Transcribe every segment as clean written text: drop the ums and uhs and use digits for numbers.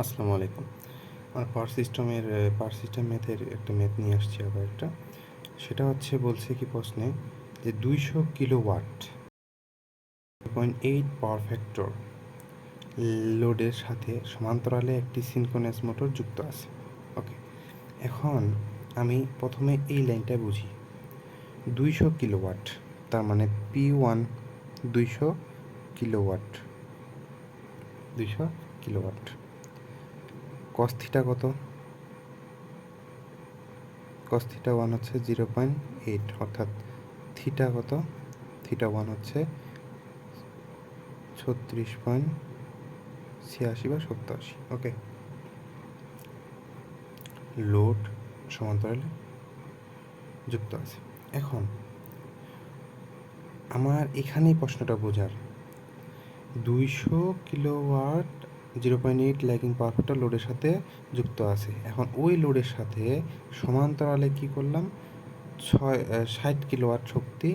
আসসালামু আলাইকুম। আমার পাওয়ার সিস্টেম ম্যাথের একটা ম্যাথ নিয়ে আসছি আবার একটা। সেটা হচ্ছে বলছে কি প্রশ্নে যে 200 কিলোওয়াট 0.8 পাওয়ার ফ্যাক্টর লোডের সাথে সমান্তরালে একটি সিনক্রোনাস মোটর যুক্ত আছে। ওকে, এখন আমি প্রথমে এই লাইনটা বুঝি। 200 কিলোওয়াট তার মানে P1 200 kilowatt 200 kilowatt cos theta কত? cos থিটা 1 হচ্ছে 0.8, অর্থাৎ থিটা কত? থিটা 1 হচ্ছে 36.86 বা 87। ওকে, লোড সমান্তরালে যুক্ত আছে। এখন আমার এখানেই প্রশ্নটা বোঝার, 200 কিলোওয়াট 0.8 ল্যাগিং পাওয়ার ফ্যাক্টর লোডের সাথে যুক্ত আছে। এখন ওই লোডের সাথে সমান্তরালে কি করলাম, 60 কিলোওয়াট শক্তি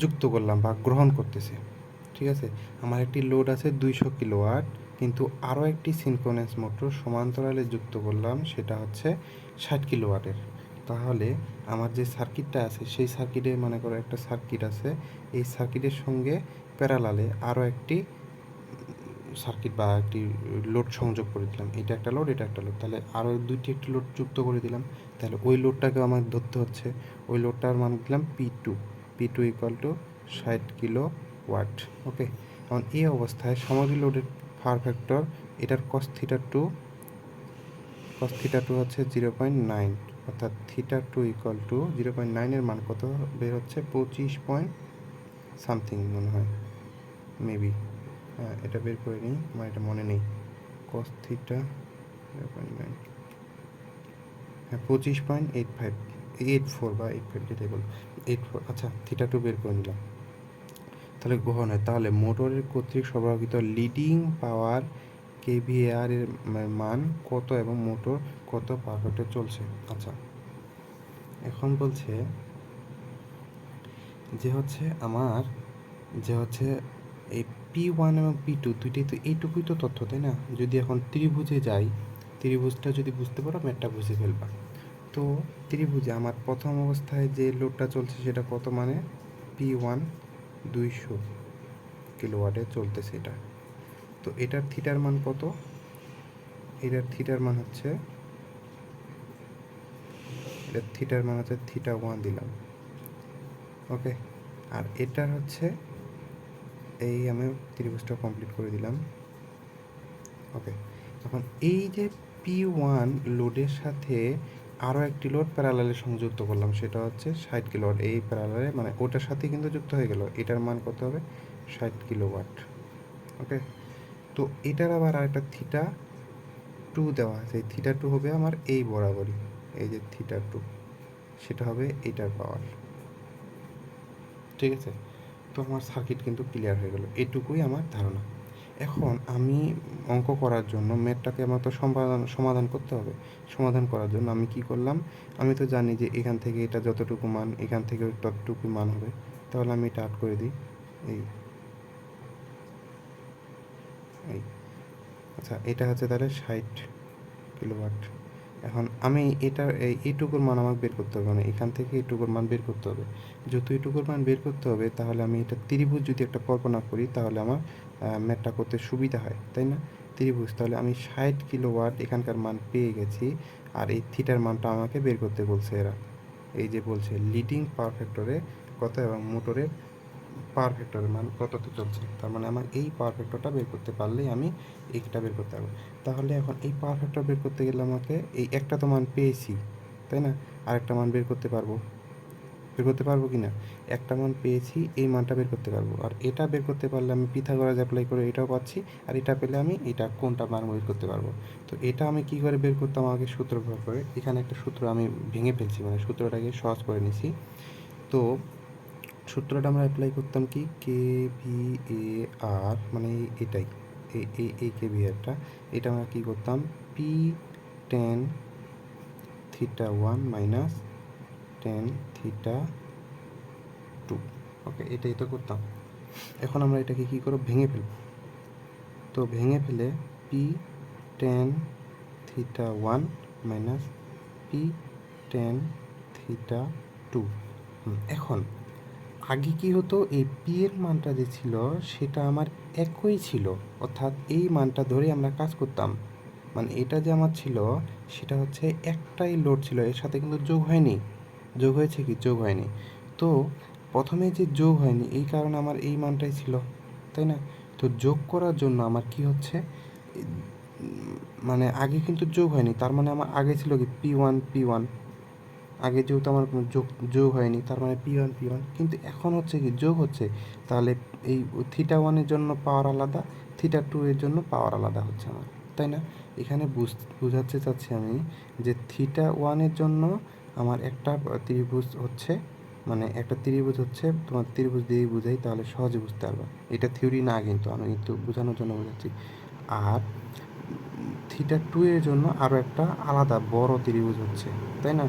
যুক্ত করলাম বা গ্রহণ করতেছে। ঠিক আছে, আমার একটি লোড আছে 200 কিলোওয়াট, কিন্তু আরও একটি সিনক্রোনাস মোটর সমান্তরালে যুক্ত করলাম, সেটা হচ্ছে 60 কিলোওয়াটের। তাহলে আমার যে সার্কিটটা আছে সেই সার্কিটে মনে করো একটা সার্কিট আছে, এই সার্কিটের সঙ্গে প্যারালালে আরও একটি সার্কিট বা একটি লোড সংযোগ করে দিলাম। এটা একটা লোড, এটা একটা লোড, তাহলে আরও একটি লোড যুক্ত করে দিলাম। তাহলে ওই লোডটাকে আমার ধরতে হচ্ছে, ওই লোডটার মান দিলাম P2 equal to 60 kilowatt. Okay, এখন এই অবস্থায় সামগ্রিক লোডের পাওয়ার ফ্যাক্টর, এটার cos থিটা টু হচ্ছে 0.9, অর্থাৎ থিটা টু ইকুয়াল টু 0.9-এর মান কত বের হচ্ছে? 25 পয়েন্ট সামথিং মনে হয়, মেবি। হ্যাঁ, এটা বের করে নিই, আমার এটা মনে নেই। cos থিটা 0.9, হ্যাঁ 25.85 বা 85 যেটাই বল, 84। আচ্ছা, থিটা টু বের করে নিলাম। তাহলে গ্রহণ হয়, তাহলে মোটরের কর্তৃক সরবরাহিত লিডিং পাওয়ার কেভিএআর এর মান কত এবং মোটর কত পাওয়ার ফ্যাক্টর চলছে। আচ্ছা, এখন বলছে যে হচ্ছে আমার যে হচ্ছে এই P1 এবং P2 দুইটাই তো এইটুকুই তো তথ্য, তাই না? যদি এখন ত্রিভুজে যাই, ত্রিভুজটা যদি বুঝতে পারো ম্যাথটা বুঝে ফেলবা। তো ত্রিভুজে আমার প্রথম অবস্থায় যে লোডটা চলছে সেটা কত, মানে P1 200 কিলোওয়াটে চলতেছে এটা। তো এটার থিটার মান কত? এটার থিটার মান হচ্ছে থিটা 1 দিলাম। ওকে, আর এটার হচ্ছে এই আমি ত্রিভুজটা কমপ্লিট করে দিলাম। ওকে, এখন এই যে P1 লোডের সাথে আরও একটি লোড প্যারালালে সংযুক্ত করলাম, সেটা হচ্ছে 60 কিলোওয়াট। এই প্যারালালে মানে ওটার সাথে কিন্তু যুক্ত হয়ে গেল, এটার মান কত হবে? 60 কিলোওয়াট। ওকে, তো এটার আবার আরেকটা থিটা 2 দেওয়া আছে। এই থিটা 2 হবে আমার এই বরাবরই, এই যে থিটা 2, সেটা হবে এটার পাওয়ার। ঠিক আছে, তো আমার সার্কিট কিন্তু ক্লিয়ার হয়ে গেল, এটুকুই আমার ধারণা। এখন আমি অঙ্ক করার জন্য ম্যাথটাকে আমার তো সমাধান করতে হবে। সমাধান করার জন্য আমি কি করলাম, আমি তো জানি যে এখান থেকে এটা যতটুকু মান, এখান থেকে ততটুকু মান হবে। তাহলে আমি এটা আট করে দিই, এই এই আচ্ছা, এটা হচ্ছে তাহলে 60 কিলোওয়াট। এখন আমি এটার এইটুকুর মান আমাকে বের করতে হবে, মানে এখান থেকে এইটুকুর মান বের করতে হবে। যেহেতু এইটুকুর মান বের করতে হবে, তাহলে আমি এটা ত্রিভুজ যদি একটা কল্পনা করি, তাহলে আমার ম্যাথটা করতে সুবিধা হয়, তাই না? ত্রিভুজ, তাহলে আমি 60 কিলোওয়াট এখানকার মান পেয়ে গেছি, আর এই থিটার মানটা আমাকে বের করতে বলছে এরা। এই যে বলছে লিডিং পাওয়ার ফ্যাক্টরে কত এবং মোটরের পাওয়ার ফ্যাক্টরের মান কততে চলছে। তার মানে আমার এই পাওয়ার ফ্যাক্টরটা বের করতে পারলেই আমি এইটা বের করতে পারবো। তাহলে এখন এই পাওয়ার ফ্যাক্টর বের করতে গেলে আমাকে এই একটা তো মান পেয়েছি, তাই না? আরেকটা মান বের করতে পারবো কি না? একটা মান পেয়েছি, এই মানটা বের করতে পারবো। আর এটা বের করতে পারলে আমি পিথাগোরাস অ্যাপ্লাই করে এটাও পাচ্ছি, আর এটা পেলে আমি এটা কোনটা মান বের করতে পারবো। তো এটা আমি কী করে বের করতাম, আমাকে সূত্র ব্যবহার করে। এখানে একটা সূত্র আমি ভেঙে ফেলছি, মানে সূত্রটাকে সহজ করে নিছি। তো সূত্রটা আমরা অ্যাপ্লাই করতাম কি, KVAR, মানে এটাই, এই KVARটা, এটা আমরা কী করতাম, P tan theta 1 minus tan theta 2। ওকে, এটাই তো করতাম। এখন আমরা এটাকে কী করব, ভেঙে ফেলব। তো ভেঙে ফেলে P ten theta one minus P ten theta two. এখন আগে কি হতো, এই পি এর মানটা যে ছিল সেটা আমার একই ছিল, অর্থাৎ এই মানটা ধরে আমরা কাজ করতাম। মানে এটা যে আমার ছিল সেটা হচ্ছে একটাই লোড ছিল, এর সাথে কিন্তু যোগ হয়নি। যোগ হয়েছে কি? যোগ হয়নি। তো প্রথমে যে যোগ হয়নি এই কারণে আমার এই মানটাই ছিল, তাই না? তো যোগ করার জন্য আমার কি হচ্ছে, মানে আগে কিন্তু যোগ হয়নি, তার মানে আমার আগে ছিল কি পি ওয়ান। আগে যেহেতু আমার কোনো যোগ হয়নি, তার মানে পি ওয়ান। কিন্তু এখন হচ্ছে কি যোগ হচ্ছে, তাহলে এই থিটা ওয়ানের জন্য পাওয়ার আলাদা, থিটা টু এর জন্য পাওয়ার আলাদা হচ্ছে আমার, তাই না? এখানে বুঝাতে চাচ্ছি আমি যে থিটা ওয়ানের জন্য আমার একটা ত্রিভুজ হচ্ছে, মানে একটা ত্রিভুজ হচ্ছে, তোমার ত্রিভুজ দিয়েই বুঝাই তাহলে সহজে বুঝতে পারবা। এটা থিওরি না, কিন্তু আমি কিন্তু বোঝানোর জন্য বোঝাচ্ছি। আর থিটা টু এর জন্য আরও একটা আলাদা বড় ত্রিভুজ হচ্ছে, তাই না?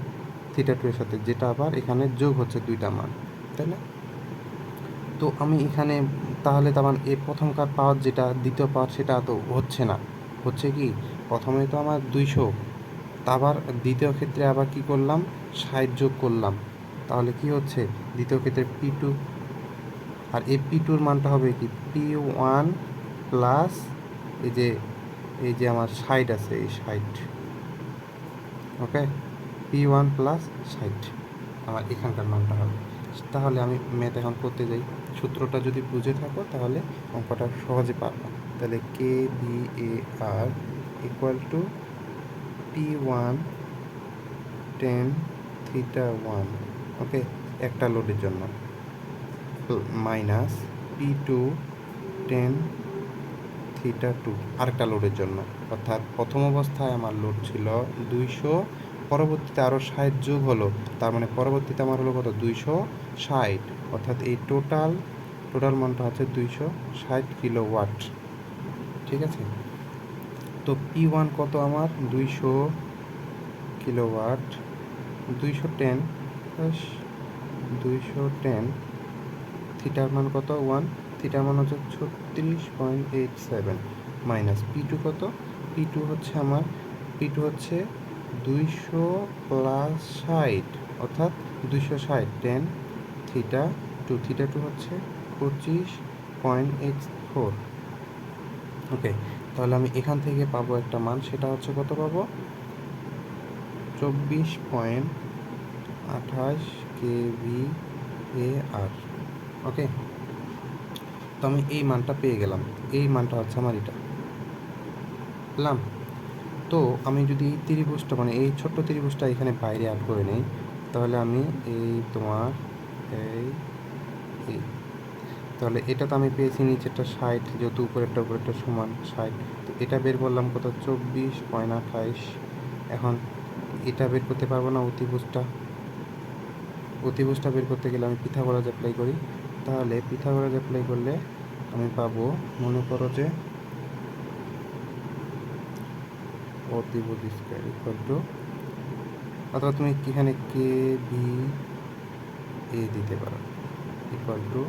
থিটা টু এর সাথে, যেটা আবার এখানে যোগ হচ্ছে দুইটা মান, তাই না? তো আমি এখানে তাহলে তার মানে এই প্রথমকার পাওয়ার যেটা দ্বিতীয় পাওয়ার সেটা তো হচ্ছে না। হচ্ছে কি, প্রথমে তো আমার 200, আবার দ্বিতীয় ক্ষেত্রে আবার কি করলাম, 60 যোগ করলাম, তাহলে কি হচ্ছে দ্বিতীয় ক্ষেত্রে পি2। আর এই পি2-র মানটা হবে কি, পি1 প্লাস এই যে আমার 60 আছে, এই 60। ওকে, পি1 প্লাস 60 আমার এখানকার মানটা হবে। তাহলে আমি ম্যাথ এখন করতে যাই। সূত্রটা যদি বুঝে থাকো তাহলে অঙ্কটা সহজে পারবা। তাহলে K B A R equal to পি1 টেন থিটা ওয়ান, ওকে, একটা লোডের জন্য, মাইনাস পি2 টেন থিটা টু আরেকটা লোডের জন্য। অর্থাৎ প্রথম অবস্থায় আমার লোড ছিল 200, পরবর্তীতে আরও 60 যোগ হলো, তার মানে পরবর্তীতে আমার হলো কত, 260। অর্থাৎ এই টোটাল মানটা হচ্ছে 260 কিলোওয়াট। ঠিক আছে, তো পি1 কত আমার, 200 কিলোওয়াট, 210 প্লাস 210, থিটার মান কত, 1, থিটার মান হচ্ছে 36.87, মাইনাস পি2 কত, পি2 হচ্ছে আমার, পি2 হচ্ছে 200 প্লাস 60, অর্থাৎ 260, 10 থিটা টু হচ্ছে 25.84। ওকে, তাহলে আমি এখান থেকে পাবো একটা মান, সেটা হচ্ছে কত পাবো, 24.28 kVAR। ওকে, তো আমি এই মানটা পেয়ে গেলাম, এই মানটা হচ্ছে আমার এটা পেলাম। তো আমি যদি এই ত্রিভুজটা, মানে এই ছোট্ট ত্রিভুজটা এখানে বাইরে অ্যাড করে নিই, তাহলে আমি এই তোমার এই এই তাহলে এটা তো আমি পেয়েছি নিচেরটা 60, যেহেতু উপরেরটা সমান 60, তো এটা বের করলাম কত, 24.28। এখন এটা বের করতে পারবো না, অতিভুজটা বের করতে গেলে আমি পিথাগোরাস অ্যাপ্লাই করি। তাহলে পিথাগোরাস অ্যাপ্লাই করলে আমি পাবো, মনে করো যে অতিভুজ স্কয়ার ইকুয়াল টু, অথবা তুমি এখানে কে বি এ দিতে পারো, equal to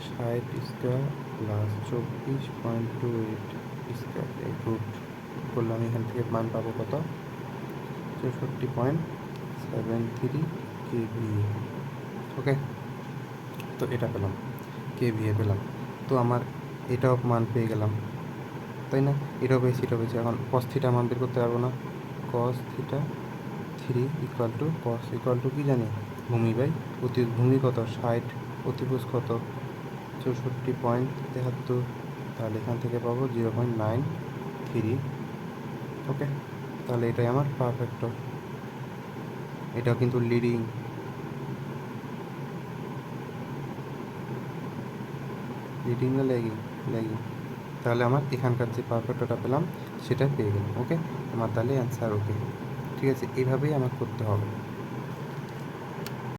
60 square plus 24.28 square, এই রুট করলে আমি এখান থেকে মান পাবো কত, 64.73 কেভিএ। ওকে, তো এটা পেলাম, কেভিএ পেলাম। তো আমার এটাও মান পেয়ে গেলাম, তাই না? এটাও পেয়েছি, এখন কস থিটা মান বের করতে পারবো না, কস থিটা 3 ইকুয়াল টু কি জানি, ভূমি বাই ভূমি কত, 60, অতিভুজ কত, 64.73, তাহলে এখান থেকে পাবো 0.93। ওকে, তাহলে এটাই আমার পারফেক্ট। এটাও কিন্তু লিডিং না ল্যাগিং, তাহলে আমার এখানকার যে পারফেক্টটা পেলাম সেটা পেয়ে গেলাম। ওকে, আমার তাহলে অ্যান্সার ওকে। ঠিক আছে, এইভাবেই আমার করতে হবে।